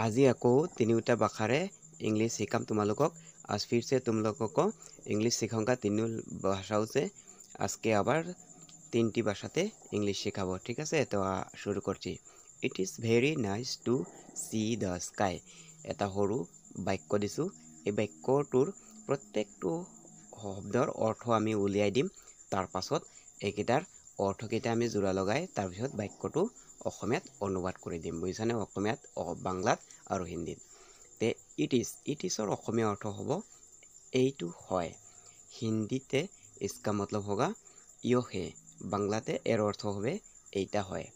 আজি আকৌ তিনিটা भाषारे इंग्लिश सिखाम तुम्हालोকক। आज फिर से तुम लोगों को इंग्लिश सिखाऊंगा तीनों भाषाओं से। आज के आबार तीनटी भाषाते इंग्लिश सिखाबो, ठीक है। तो शुरू करছি। It is very nice to see the sky. এটা সৰু বাক্য দিছো। এই বাক্যটোৰ প্ৰত্যেকটো শব্দৰ অৰ্থ আমি উলিয়াই দিম। তাৰ পাছত এইকেইটাৰ অৰ্থকেইটা আমি জোৰা লগাই তাৰ পিছত বাক্যটো অসমীয়াত অনুবাদ কৰি দিম। বুজিছানে? অসমীয়াত, বাংলাত আৰু হিন্দীত। তে ইট ইজৰ অসমীয়া অৰ্থ হ'ব এইটো হয়। হিন্দীতে इसका मतलब होगा यो है। বাংলাতে এর অর্থ হবে এইটা হয়।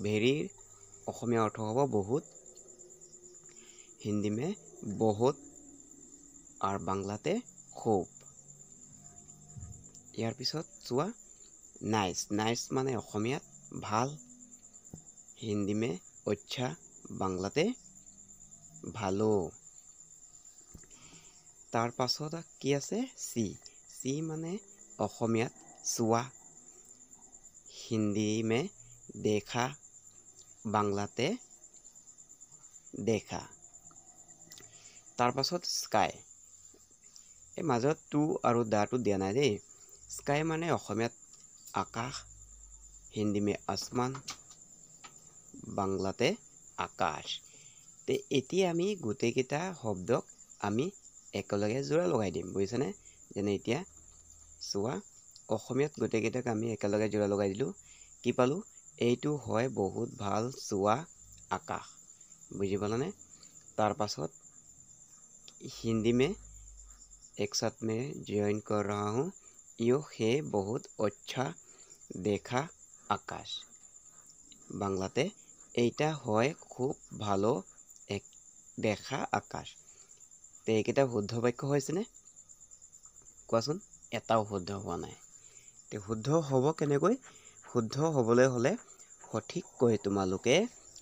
ভেরি অসমীয়া অৰ্থ হ'ব বহুত। हिंदी में बहुत और बांग्लाते खूब। यार पिছত चुआ नाइस। नाइस माने অসমীয়াত ভাল, हिंदी में अच्छा, बांग्लाते ভালো। तार पाছত কি আছে? সি। সি মানে অসমীয়াত চুৱা, हिंदी में देखा, बांग्लाते देखा। तार पाছত स्काई। এই মাজত টু আৰু দাটো দিয়া নাই দেই। স্কাই মানে অসমীয়াত আকাশ, হিন্দী में आसमान, বাংলাতে আকাশ। তে এতিয়া আমি গোটেইকেইটা শব্দক আমি একেলগে জোৰা লগাই দিম। বুজিছানে? যেনে এতিয়া চোৱা, অসমীয়াত গোটেইকেইটাক আমি একেলগে জোৰা লগাই দিলোঁ। কি পালোঁ? এইটো হয় বহুত ভাল চোৱা আকাশ। বুজি পালানে? তাৰ পাছত हिंदी में एक साथ में ज्वाइन कर रहा हूँ। यो है बहुत अच्छा देखा आकाश। बांग्लाते এইটা হয় খুব ভালো এক দেখা আকাশ। তে এইকেইটা শুদ্ধ বাক্য হৈছেনে? কোৱাচোন? এটাও শুদ্ধ হোৱা নাই। তে শুদ্ধ হ'ব কেনেকৈ? শুদ্ধ হ'বলৈ হ'লে সঠিককৈ তোমালোকে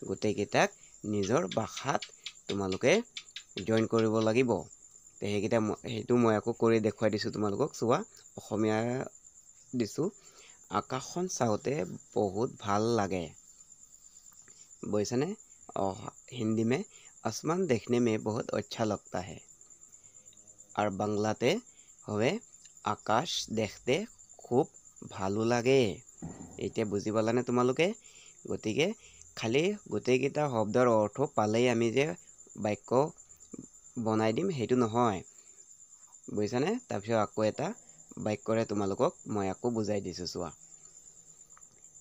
গোটেইকেইটাক নিজৰ ভাষাত তোমালোকে জইন কৰিব লাগিব। তে সেইটো মই আকৌ কৰি দেখুৱাই দিছোঁ তোমালোকক। চোৱা, অসমীয়া দিছোঁ। আকাশখন চাওঁতে বহুত ভাল লাগে। বুজিছানে? हिंदी में आसमान देखने में बहुत अच्छा लगता है। और बांग्लाते হবে আকাশ দেখতে খুব ভালো লাগে। এতিয়া বুজি পালানে তোমালোকে? গতিকে খালি গোটেইকেইটা শব্দৰ অৰ্থ পালেই আমি যে বাক্য বনাই দিম সেইটো নহয়। বুজিছানে? তাৰপিছত আকৌ এটা বাক্যৰে তোমালোকক মই আকৌ বুজাই দিছোঁ। চোৱা,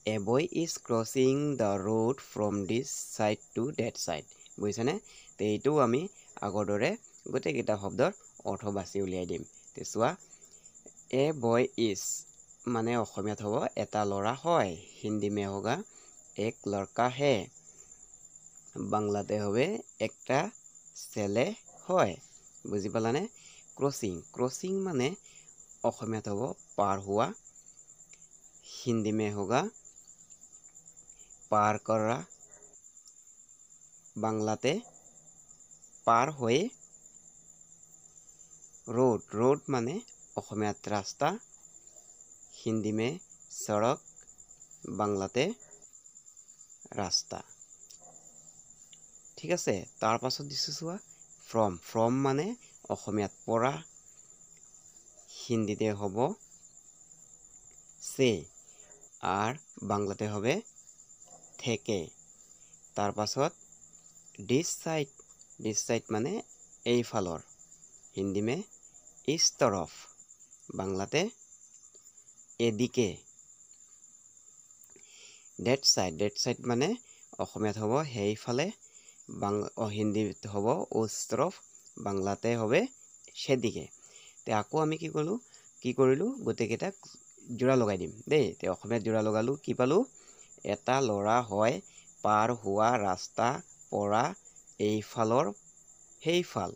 A boy is crossing the road from this side to that side. বুজিছানে? তে এইটো আমি আগৰ দৰে গোটেইকেইটা শব্দৰ অৰ্থ বাছি উলিয়াই দিম। তে চোৱা, A boy is মানে অসমীয়াত হ'ব এটা ল'ৰা হয়। হিন্দী में होगा एक लड़का है। বাংলাতে হবে একটা ছেলে হয়। বুজি পালানে? ক্ৰছিং। ক্ৰছিং মানে অসমীয়াত হ'ব পাৰ হোৱা। হিন্দী में होगा পাৰ কৰা। বাংলাতে পাৰ হৈ। रोड। रोड माने অসমীয়াত ৰাস্তা। हिंदी में सड़क, বাংলাতে ৰাস্তা। ঠিক আছে? তাৰ পাছত দিছোঁ চোৱা, ফ্ৰম। ফ্ৰম মানে অসমীয়াত পৰা। হিন্দীতে হ'ব সে আৰ বাংলাতে হবে থেকে। তাৰ পাছত ডিস সাইড। ডিস সাইড মানে এইফালৰ। হিন্দী में इस तरफ, বাংলাতে এদিকে। Date side. ডেট সাইড মানে অসমীয়াত হ'ব সেইফালে। হিন্দীত হ'ব উস तरफ, বাংলাতে হবে সেদিকে। তে আকৌ আমি কি কৰিলোঁ? গোটেইকেইটাক জোৰা লগাই দিম দেই। তে অসমীয়াত জোৰা লগালোঁ। কি পালোঁ? এটা ল'ৰা হয় পাৰ হোৱা ৰাস্তা পৰা এইফালৰ সেইফাল।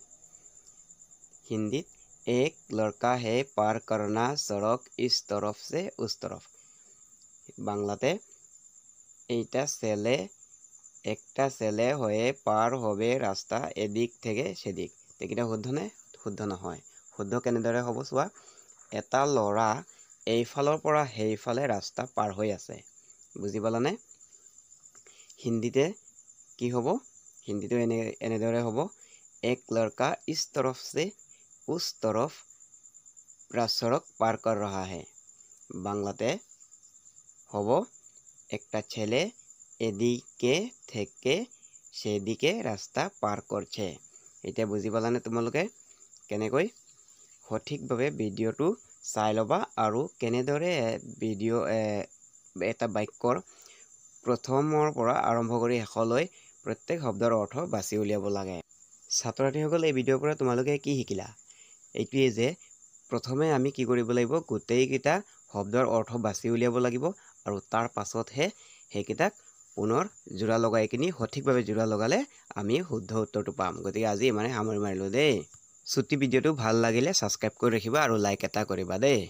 हिंदीत एक लड़का है पार करना सड़क इस तरफ से उस तरफ। বাংলাতে এইটা ছেলে একটা ছেলে হয়ে পার হবে রাস্তা এদিক থেকে সেদিক। এইকেইটা শুদ্ধনে? শুদ্ধ নহয়। শুদ্ধ কেনেদৰে হ'ব চোৱা, এটা ল'ৰা এইফালৰ পৰা সেইফালে ৰাস্তা পাৰ হৈ আছে। বুজি পালানে? হিন্দীতে কি হ'ব? হিন্দীটো এনেদৰে হ'ব, এক লড়কা ইস তৰফ से उस तरफ সড়ক পার কর रहा है। বাংলাতে হ'ব, একটা ছেলে এদিকে থেকে সেদিকে ৰাস্তা পাৰ কৰছে। এতিয়া বুজি পালানে তোমালোকে কেনেকৈ? সঠিকভাৱে ভিডিঅ'টো চাই ল'বা আৰু কেনেদৰে এটা বাক্যৰ প্ৰথমৰ পৰা আৰম্ভ কৰি শেষলৈ প্ৰত্যেক শব্দৰ অৰ্থ বাছি উলিয়াব লাগে। ছাত্ৰ ছাত্ৰীসকল, এই ভিডিঅ'ৰ পৰা তোমালোকে কি শিকিলা? এইটোৱে যে প্ৰথমে আমি কি কৰিব লাগিব, গোটেইকেইটা শব্দৰ অৰ্থ বাছি উলিয়াব লাগিব আৰু তাৰ পাছতহে সেইকেইটাক পুনৰ জোৰা লগাই কিনি সঠিকভাৱে জোৰা লগালে আমি শুদ্ধ উত্তৰটো পাম। গতিকে আজি মানে সামৰি মাৰিলোঁ দেই। ছুটি ভিডিঅ'টো ভাল লাগিলে ছাবস্ক্ৰাইব কৰি ৰাখিবা আৰু লাইক এটা কৰিবা দেই।